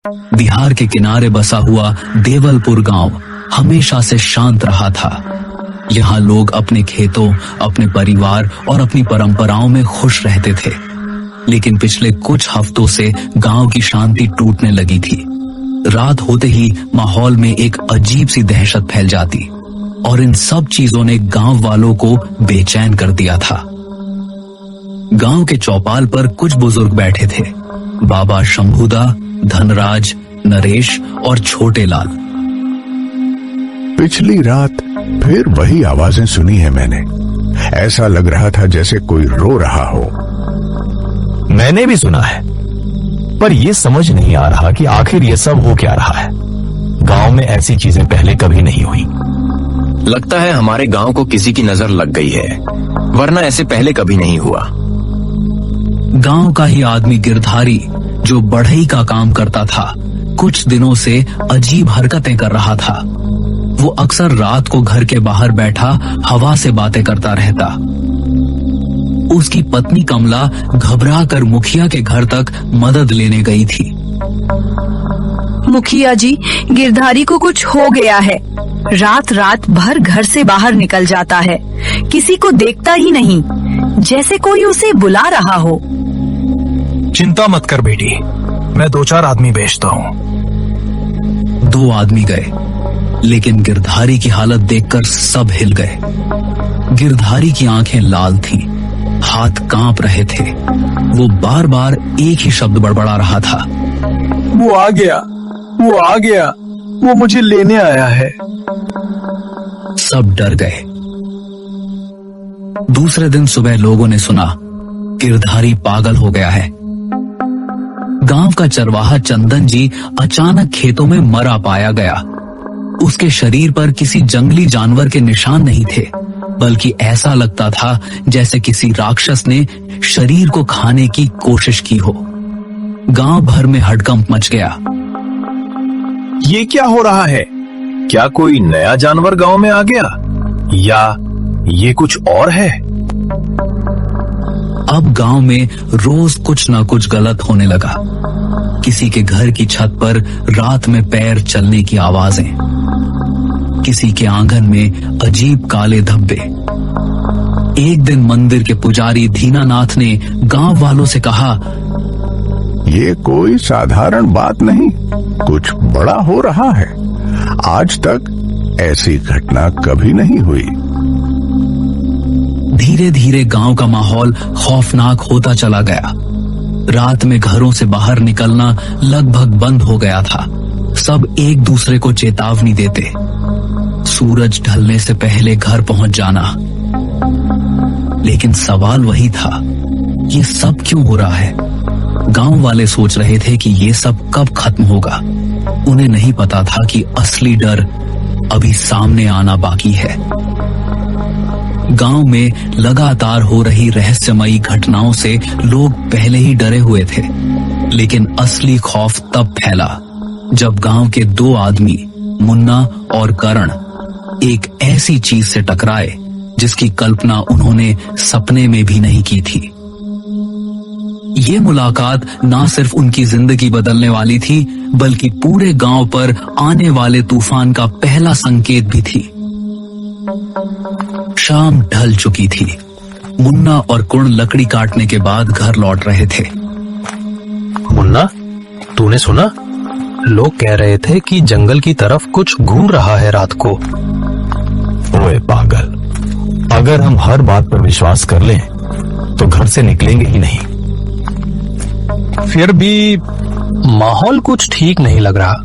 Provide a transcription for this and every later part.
बिहार के किनारे बसा हुआ देवलपुर गांव हमेशा से शांत रहा था। यहाँ लोग अपने खेतों, अपने परिवार और अपनी परंपराओं में खुश रहते थे। लेकिन पिछले कुछ हफ्तों से गांव की शांति टूटने लगी थी। रात होते ही माहौल में एक अजीब सी दहशत फैल जाती और इन सब चीजों ने गांव वालों को बेचैन कर दिया था। गांव के चौपाल पर कुछ बुजुर्ग बैठे थे, बाबा शंभूदा, धनराज, नरेश और छोटे लाल। पिछली रात फिर वही आवाजें सुनी है मैंने। ऐसा लग रहा था जैसे कोई रो रहा हो। मैंने भी सुना है, पर यह समझ नहीं आ रहा कि आखिर ये सब हो क्या रहा है। गांव में ऐसी चीजें पहले कभी नहीं हुई। लगता है हमारे गांव को किसी की नजर लग गई है, वरना ऐसे पहले कभी नहीं हुआ। गांव का ही आदमी गिरधारी, जो बढ़ई का काम करता था, कुछ दिनों से अजीब हरकतें कर रहा था। वो अक्सर रात को घर के बाहर बैठा हवा से बातें करता रहता। उसकी पत्नी कमला घबरा कर मुखिया के घर तक मदद लेने गई थी। मुखिया जी, गिरधारी को कुछ हो गया है। रात रात भर घर से बाहर निकल जाता है, किसी को देखता ही नहीं, जैसे कोई उसे बुला रहा हो। चिंता मत कर बेटी, मैं 2-4 आदमी भेजता हूँ। 2 आदमी गए, लेकिन गिरधारी की हालत देखकर सब हिल गए। गिरधारी की आंखें लाल थीं, हाथ कांप रहे थे। वो बार बार एक ही शब्द बड़बड़ा रहा था, वो आ गया, वो आ गया, वो मुझे लेने आया है। सब डर गए। दूसरे दिन सुबह लोगों ने सुना गिरधारी पागल हो गया है। गांव का चरवाहा चंदन जी अचानक खेतों में मरा पाया गया। उसके शरीर पर किसी जंगली जानवर के निशान नहीं थे, बल्कि ऐसा लगता था जैसे किसी राक्षस ने शरीर को खाने की कोशिश की हो। गांव भर में हड़कंप मच गया। ये क्या हो रहा है? क्या कोई नया जानवर गांव में आ गया, या ये कुछ और है? अब गांव में रोज कुछ ना कुछ गलत होने लगा। किसी के घर की छत पर रात में पैर चलने की आवाजें, किसी के आंगन में अजीब काले धब्बे। एक दिन मंदिर के पुजारी दीनानाथ ने गांव वालों से कहा, ये कोई साधारण बात नहीं, कुछ बड़ा हो रहा है। आज तक ऐसी घटना कभी नहीं हुई। धीरे धीरे गांव का माहौल खौफनाक होता चला गया। रात में घरों से बाहर निकलना लगभग बंद हो गया था। सब एक दूसरे को चेतावनी देते, सूरज ढलने से पहले घर पहुंच जाना। लेकिन सवाल वही था, ये सब क्यों हो रहा है? गांव वाले सोच रहे थे कि ये सब कब खत्म होगा। उन्हें नहीं पता था कि असली डर अभी सामने आना बाकी है। गांव में लगातार हो रही रहस्यमयी घटनाओं से लोग पहले ही डरे हुए थे, लेकिन असली खौफ तब फैला जब गांव के 2 आदमी, मुन्ना और करण, एक ऐसी चीज से टकराए जिसकी कल्पना उन्होंने सपने में भी नहीं की थी। ये मुलाकात ना सिर्फ उनकी जिंदगी बदलने वाली थी, बल्कि पूरे गांव पर आने वाले तूफान का पहला संकेत भी थी। शाम ढल चुकी थी। मुन्ना और कुण लकड़ी काटने के बाद घर लौट रहे थे। मुन्ना, तूने सुना? लोग कह रहे थे कि जंगल की तरफ कुछ घूम रहा है रात को। ओए पागल, अगर हम हर बात पर विश्वास कर लें तो घर से निकलेंगे ही नहीं। फिर भी माहौल कुछ ठीक नहीं लग रहा।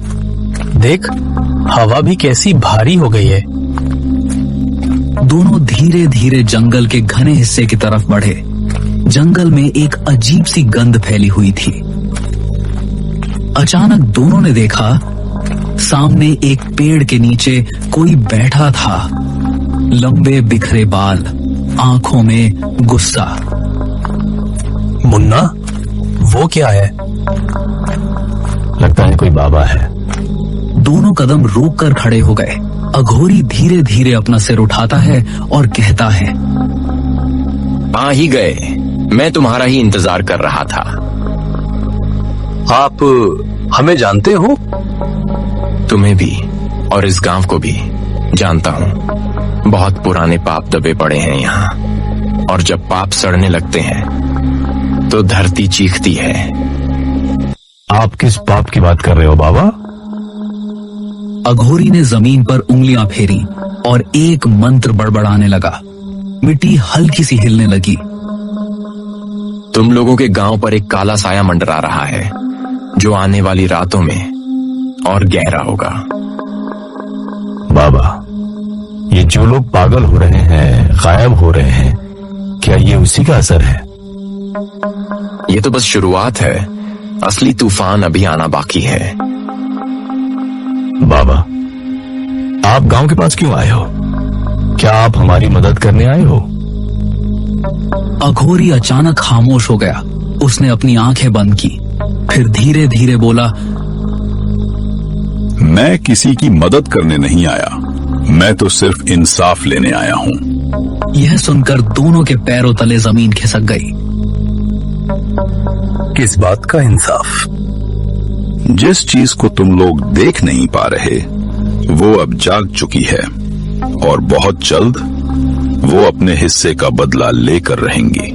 देख, हवा भी कैसी भारी हो गई है। दोनों धीरे धीरे जंगल के घने हिस्से की तरफ बढ़े। जंगल में एक अजीब सी गंध फैली हुई थी। अचानक दोनों ने देखा, सामने एक पेड़ के नीचे कोई बैठा था। लंबे बिखरे बाल, आंखों में गुस्सा। मुन्ना, वो क्या है? लगता है कोई बाबा है। दोनों कदम रोक कर खड़े हो गए। अघोरी धीरे धीरे अपना सिर उठाता है और कहता है, आ ही गए, मैं तुम्हारा ही इंतजार कर रहा था। आप हमें जानते हो? तुम्हें भी और इस गांव को भी जानता हूँ। बहुत पुराने पाप दबे पड़े हैं यहाँ, और जब पाप सड़ने लगते हैं तो धरती चीखती है। आप किस पाप की बात कर रहे हो बाबा? अघोरी ने जमीन पर उंगलियां फेरी और एक मंत्र बड़बड़ाने लगा। मिट्टी हल्की सी हिलने लगी। तुम लोगों के गांव पर एक काला साया मंडरा रहा है, जो आने वाली रातों में और गहरा होगा। बाबा, ये जो लोग पागल हो रहे हैं, गायब हो रहे हैं, क्या ये उसी का असर है? ये तो बस शुरुआत है, असली तूफान अभी आना बाकी है। बाबा, आप गांव के पास क्यों आए हो? क्या आप हमारी मदद करने आए हो? अघोरी अचानक खामोश हो गया। उसने अपनी आंखें बंद की, फिर धीरे धीरे बोला, मैं किसी की मदद करने नहीं आया, मैं तो सिर्फ इंसाफ लेने आया हूँ। यह सुनकर दोनों के पैरों तले जमीन खिसक गई। किस बात का इंसाफ? जिस चीज को तुम लोग देख नहीं पा रहे, वो अब जाग चुकी है, और बहुत जल्द वो अपने हिस्से का बदला लेकर रहेंगी।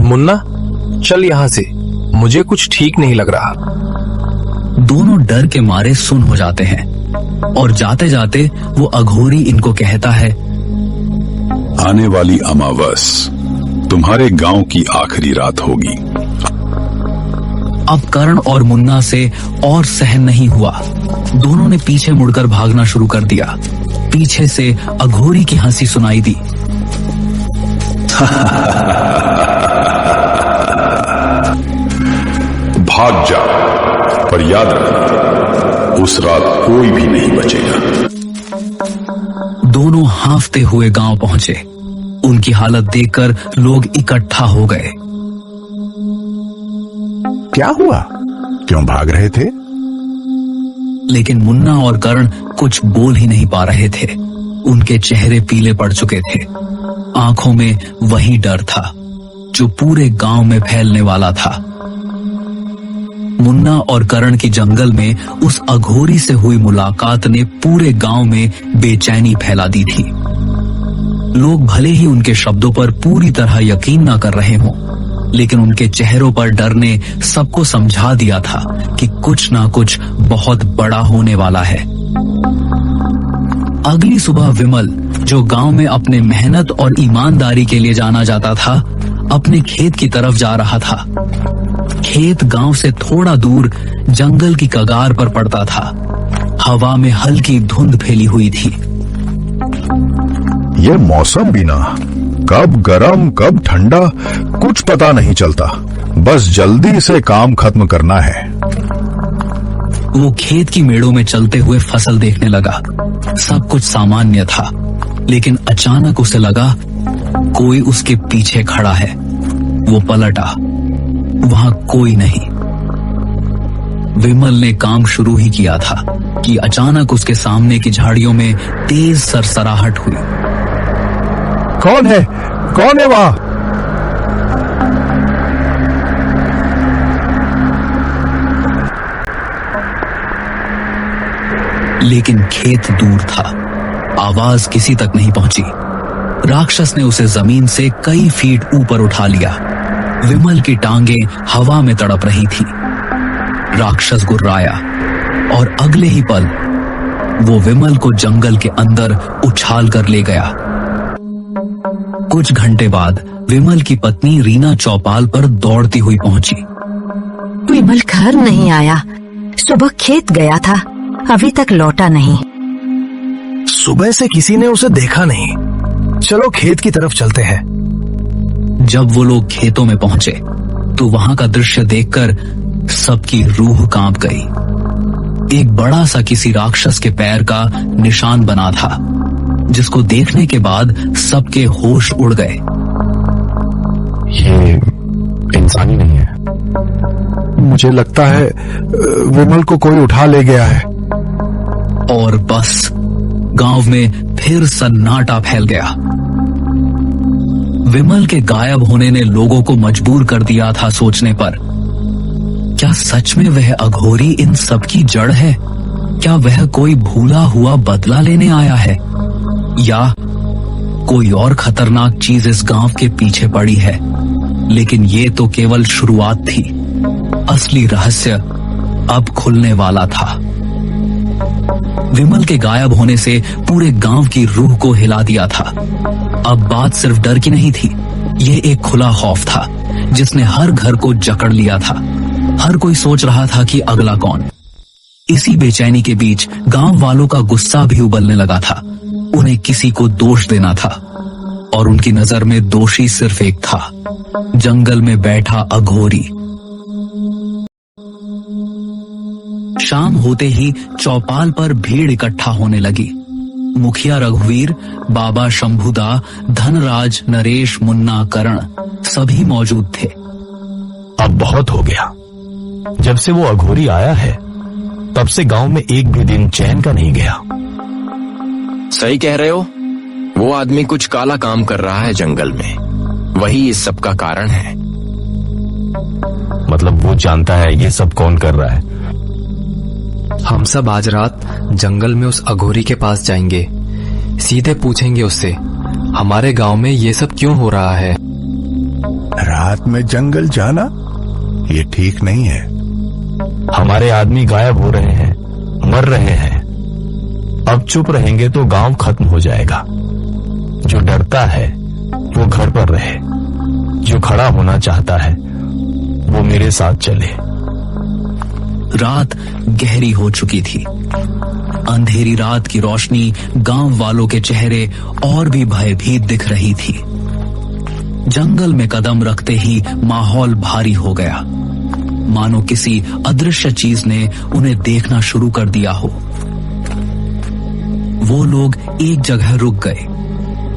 मुन्ना, चल यहाँ से, मुझे कुछ ठीक नहीं लग रहा। दोनों डर के मारे सुन हो जाते हैं, और जाते जाते वो अघोरी इनको कहता है, आने वाली अमावस तुम्हारे गांव की आखिरी रात होगी। अब करण और मुन्ना से और सहन नहीं हुआ। दोनों ने पीछे मुड़कर भागना शुरू कर दिया। पीछे से अघोरी की हंसी सुनाई दी। भाग जा, पर याद रख, उस रात कोई भी नहीं बचेगा। दोनों हांफते हुए गांव पहुंचे। उनकी हालत देखकर लोग इकट्ठा हो गए। क्या हुआ? क्यों भाग रहे थे? लेकिन मुन्ना और करण कुछ बोल ही नहीं पा रहे थे। उनके चेहरे पीले पड़ चुके थे। आंखों में वही डर था जो पूरे गांव में फैलने वाला था। मुन्ना और करण की जंगल में उस अघोरी से हुई मुलाकात ने पूरे गांव में बेचैनी फैला दी थी। लोग भले ही उनके शब्दों पर पूरी तरह यकीन न कर रहे हों, लेकिन उनके चेहरों पर डर ने सबको समझा दिया था कि कुछ ना कुछ बहुत बड़ा होने वाला है। अगली सुबह विमल, जो गांव में अपने मेहनत और ईमानदारी के लिए जाना जाता था, अपने खेत की तरफ जा रहा था। खेत गांव से थोड़ा दूर जंगल की कगार पर पड़ता था। हवा में हल्की धुंध फैली हुई थी। ये मौसम भी ना, कब गरम कब ठंडा, कुछ पता नहीं चलता। बस जल्दी से काम खत्म करना है। वो खेत की मेड़ों में चलते हुए फसल देखने लगा। सब कुछ सामान्य था, लेकिन अचानक उसे लगा कोई उसके पीछे खड़ा है। वो पलटा, वहां कोई नहीं। विमल ने काम शुरू ही किया था कि अचानक उसके सामने की झाड़ियों में तेज सरसराहट हुई। कौन है? कौन है वहां? लेकिन खेत दूर था। आवाज किसी तक नहीं पहुंची। राक्षस ने उसे जमीन से कई फीट ऊपर उठा लिया। विमल की टांगें हवा में तड़प रही थी। राक्षस गुर्राया और अगले ही पल वो विमल को जंगल के अंदर उछाल कर ले गया। कुछ घंटे बाद विमल की पत्नी रीना चौपाल पर दौड़ती हुई पहुंची। विमल घर नहीं आया। सुबह खेत गया था, अभी तक लौटा नहीं। सुबह से किसी ने उसे देखा नहीं। चलो खेत की तरफ चलते हैं। जब वो लोग खेतों में पहुंचे तो वहां का दृश्य देखकर सबकी रूह कांप गई। एक बड़ा सा किसी राक्षस के पैर का निशान बना था, जिसको देखने के बाद सबके होश उड़ गए। ये इंसानी नहीं है। मुझे लगता है विमल को कोई उठा ले गया है। और बस गांव में फिर सन्नाटा फैल गया। विमल के गायब होने ने लोगों को मजबूर कर दिया था सोचने पर, क्या सच में वह अघोरी इन सब की जड़ है? क्या वह कोई भूला हुआ बदला लेने आया है, या कोई और खतरनाक चीज इस गांव के पीछे पड़ी है? लेकिन ये तो केवल शुरुआत थी। असली रहस्य अब खुलने वाला था। विमल के गायब होने से पूरे गांव की रूह को हिला दिया था। अब बात सिर्फ डर की नहीं थी, ये एक खुला खौफ था जिसने हर घर को जकड़ लिया था। हर कोई सोच रहा था कि अगला कौन। इसी बेचैनी के बीच गांव वालों का गुस्सा भी उबलने लगा था। उन्हें किसी को दोष देना था और उनकी नजर में दोषी सिर्फ एक था, जंगल में बैठा अघोरी। शाम होते ही चौपाल पर भीड़ इकट्ठा होने लगी। मुखिया रघुवीर, बाबा शंभुदा, धनराज, नरेश, मुन्ना, करण सभी मौजूद थे। अब बहुत हो गया। जब से वो अघोरी आया है तब से गांव में एक भी दिन चैन का नहीं गया। सही कह रहे हो। वो आदमी कुछ काला काम कर रहा है जंगल में, वही इस सब का कारण है। मतलब वो जानता है ये सब कौन कर रहा है? हम सब आज रात जंगल में उस अघोरी के पास जाएंगे। सीधे पूछेंगे उससे हमारे गांव में ये सब क्यों हो रहा है। रात में जंगल जाना ये ठीक नहीं है। हमारे आदमी गायब हो रहे हैं, मर रहे हैं। अब चुप रहेंगे तो गांव खत्म हो जाएगा। जो डरता है वो घर पर रहे, जो खड़ा होना चाहता है वो मेरे साथ चले। रात गहरी हो चुकी थी। अंधेरी रात की रोशनी गांव वालों के चेहरे और भी भयभीत दिख रही थी। जंगल में कदम रखते ही माहौल भारी हो गया, मानो किसी अदृश्य चीज ने उन्हें देखना शुरू कर दिया हो। वो लोग एक जगह रुक गए।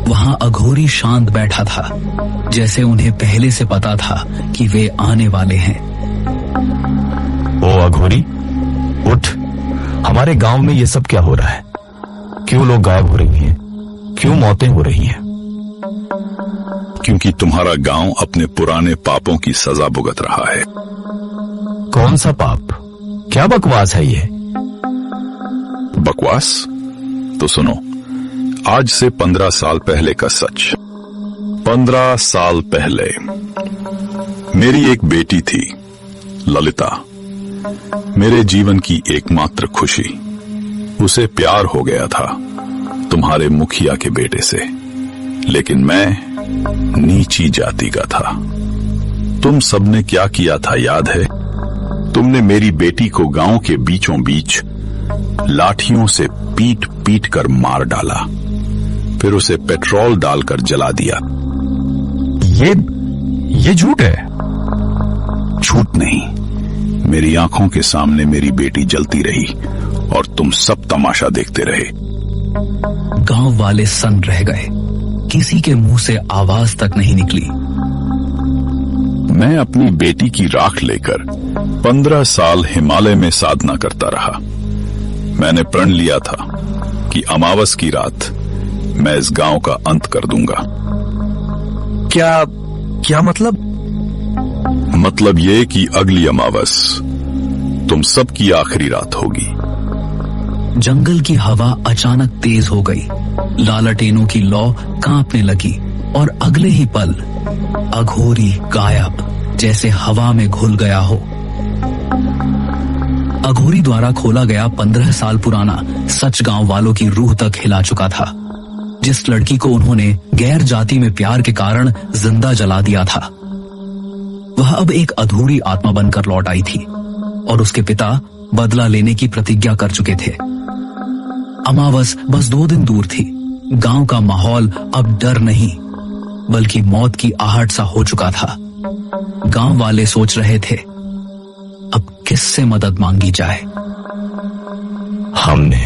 वहां अघोरी शांत बैठा था, जैसे उन्हें पहले से पता था कि वे आने वाले हैं। ओ अघोरी, उठ। हमारे गांव में ये सब क्या हो रहा है? क्यों लोग गायब हो रही हैं? क्यों मौतें हो रही हैं? क्योंकि तुम्हारा गांव अपने पुराने पापों की सजा भुगत रहा है। कौन सा पाप? क्या बकवास है ये? बकवास? तो सुनो, आज से 15 साल पहले का सच। 15 साल पहले मेरी एक बेटी थी, ललिता। मेरे जीवन की एकमात्र खुशी। उसे प्यार हो गया था तुम्हारे मुखिया के बेटे से, लेकिन मैं नीची जाति का था। तुम सबने क्या किया था याद है? तुमने मेरी बेटी को गांव के बीचों बीच लाठियों से पीट पीट कर मार डाला, फिर उसे पेट्रोल डालकर जला दिया। ये झूठ है। झूठ नहीं, मेरी आंखों के सामने मेरी बेटी जलती रही और तुम सब तमाशा देखते रहे। गांव वाले सन्न रह गए। किसी के मुंह से आवाज तक नहीं निकली। मैं अपनी बेटी की राख लेकर 15 साल हिमालय में साधना करता रहा। मैंने प्रण लिया था कि अमावस की रात मैं इस गांव का अंत कर दूंगा। क्या मतलब? मतलब ये कि अगली अमावस तुम सबकी आखिरी रात होगी। जंगल की हवा अचानक तेज हो गई। लालटेनों की लौ कांपने लगी और अगले ही पल अघोरी गायब, जैसे हवा में घुल गया हो। अघोरी द्वारा खोला गया 15 साल पुराना सच गांव वालों की रूह तक हिला चुका था। जिस लड़की को उन्होंने गैर जाति में प्यार के कारण जिंदा जला दिया था, वह अब एक अधूरी आत्मा बनकर लौट आई थी और उसके पिता बदला लेने की प्रतिज्ञा कर चुके थे। अमावस बस 2 दिन दूर थी। गांव का माहौल अब डर नहीं बल्कि मौत की आहट सा हो चुका था। गांव वाले सोच रहे थे अब किससे मदद मांगी जाए। हमने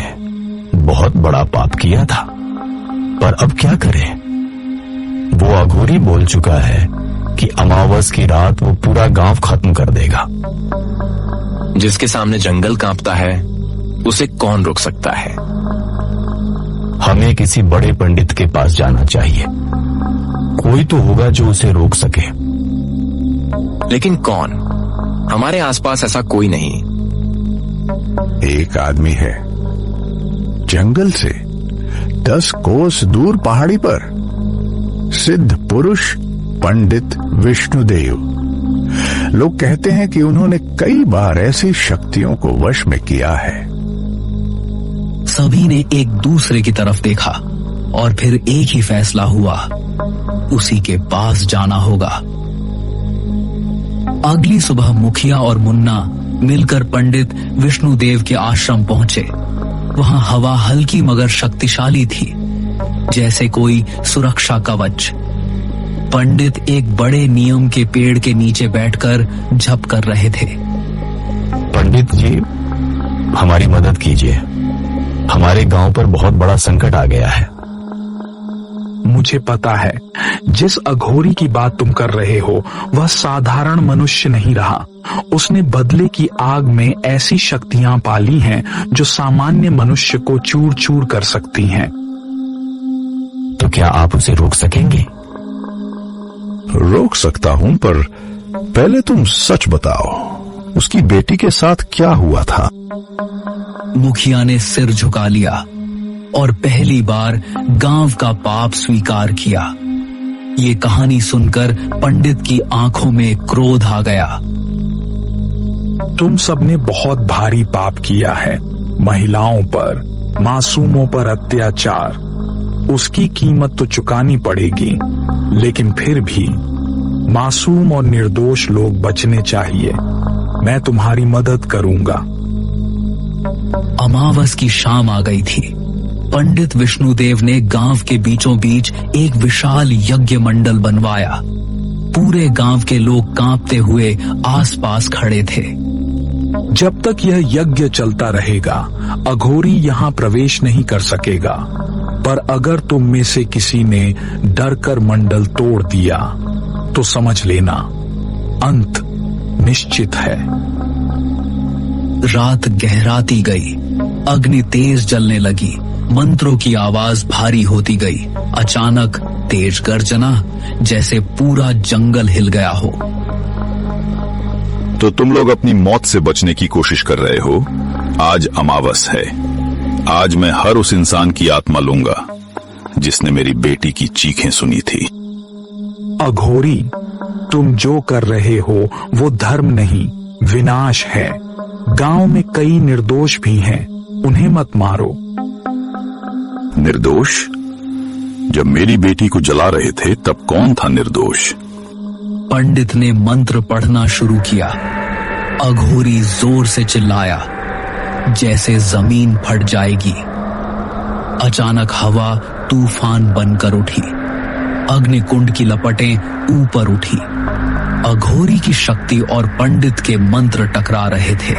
बहुत बड़ा पाप किया था, पर अब क्या करें? वो अघोरी बोल चुका है कि अमावस की रात वो पूरा गांव खत्म कर देगा। जिसके सामने जंगल कांपता है उसे कौन रोक सकता है? हमें किसी बड़े पंडित के पास जाना चाहिए। कोई तो होगा जो उसे रोक सके। लेकिन कौन? हमारे आसपास ऐसा कोई नहीं। एक आदमी है जंगल से 10 कोस दूर पहाड़ी पर, सिद्ध पुरुष पंडित विष्णुदेव। लोग कहते हैं कि उन्होंने कई बार ऐसी शक्तियों को वश में किया है। सभी ने एक दूसरे की तरफ देखा और फिर एक ही फैसला हुआ, उसी के पास जाना होगा। अगली सुबह मुखिया और मुन्ना मिलकर पंडित विष्णुदेव के आश्रम पहुंचे। वहां हवा हल्की मगर शक्तिशाली थी, जैसे कोई सुरक्षा कवच। पंडित एक बड़े नीम के पेड़ के नीचे बैठकर जप कर रहे थे। पंडित जी, हमारी मदद कीजिए। हमारे गांव पर बहुत बड़ा संकट आ गया है। मुझे पता है, जिस अघोरी की बात तुम कर रहे हो वह साधारण मनुष्य नहीं रहा। उसने बदले की आग में ऐसी शक्तियां पाली हैं जो सामान्य मनुष्य को चूर चूर कर सकती हैं। तो क्या आप उसे रोक सकेंगे? रोक सकता हूं, पर पहले तुम सच बताओ, उसकी बेटी के साथ क्या हुआ था? मुखिया ने सिर झुका लिया और पहली बार गांव का पाप स्वीकार किया। ये कहानी सुनकर पंडित की आंखों में क्रोध आ गया। तुम सबने बहुत भारी पाप किया है, महिलाओं पर, मासूमों पर अत्याचार। उसकी कीमत तो चुकानी पड़ेगी, लेकिन फिर भी मासूम और निर्दोष लोग बचने चाहिए। मैं तुम्हारी मदद करूंगा। अमावस की शाम आ गई थी। पंडित विष्णुदेव ने गांव के बीचों बीच एक विशाल यज्ञ मंडल बनवाया। पूरे गांव के लोग कांपते हुए आसपास खड़े थे। जब तक यह यज्ञ चलता रहेगा, अघोरी यहाँ प्रवेश नहीं कर सकेगा। पर अगर तुम में से किसी ने डर कर मंडल तोड़ दिया तो समझ लेना, अंत निश्चित है। रात गहराती गई, अग्नि तेज जलने लगी, मंत्रों की आवाज भारी होती गई। अचानक तेज गर्जना, जैसे पूरा जंगल हिल गया हो। तो तुम लोग अपनी मौत से बचने की कोशिश कर रहे हो। आज अमावस है। आज मैं हर उस इंसान की आत्मा लूंगा जिसने मेरी बेटी की चीखें सुनी थी। अघोरी, तुम जो कर रहे हो वो धर्म नहीं, विनाश है। गांव में कई निर्दोष भी हैं, उन्हें मत मारो। निर्दोष? जब मेरी बेटी को जला रहे थे तब कौन था निर्दोष? पंडित ने मंत्र पढ़ना शुरू किया। अघोरी जोर से चिल्लाया, जैसे जमीन फट जाएगी। अचानक हवा तूफान बनकर उठी। अग्निकुंड की लपटें ऊपर उठी। अघोरी की शक्ति और पंडित के मंत्र टकरा रहे थे।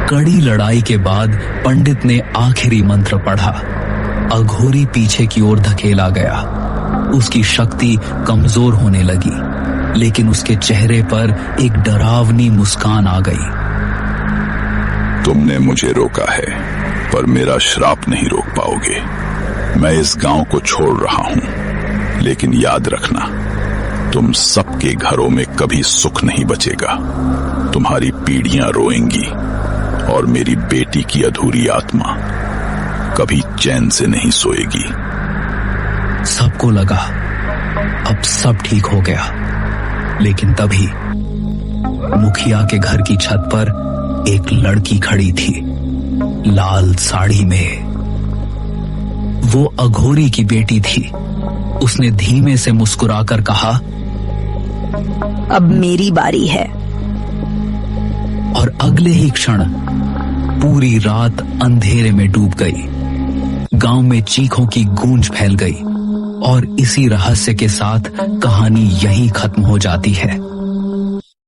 कड़ी लड़ाई के बाद पंडित ने आखिरी मंत्र पढ़ा। अघोरी पीछे की ओर धकेला गया। उसकी शक्ति कमजोर होने लगी, लेकिन उसके चेहरे पर एक डरावनी मुस्कान आ गई। तुमने मुझे रोका है, पर मेरा श्राप नहीं रोक पाओगे। मैं इस गांव को छोड़ रहा हूं, लेकिन याद रखना, तुम सबके घरों में कभी सुख नहीं बचेगा। तुम्हारी पीढ़ियां रोएंगी और मेरी बेटी की अधूरी आत्मा कभी चैन से नहीं सोएगी। सबको लगा अब सब ठीक हो गया, लेकिन तभी मुखिया के घर की छत पर एक लड़की खड़ी थी, लाल साड़ी में। वो अघोरी की बेटी थी। उसने धीमे से मुस्कुराकर कहा, अब मेरी बारी है। और अगले ही क्षण पूरी रात अंधेरे में डूब गई। गांव में चीखों की गूंज फैल गई और इसी रहस्य के साथ कहानी यहीं खत्म हो जाती है।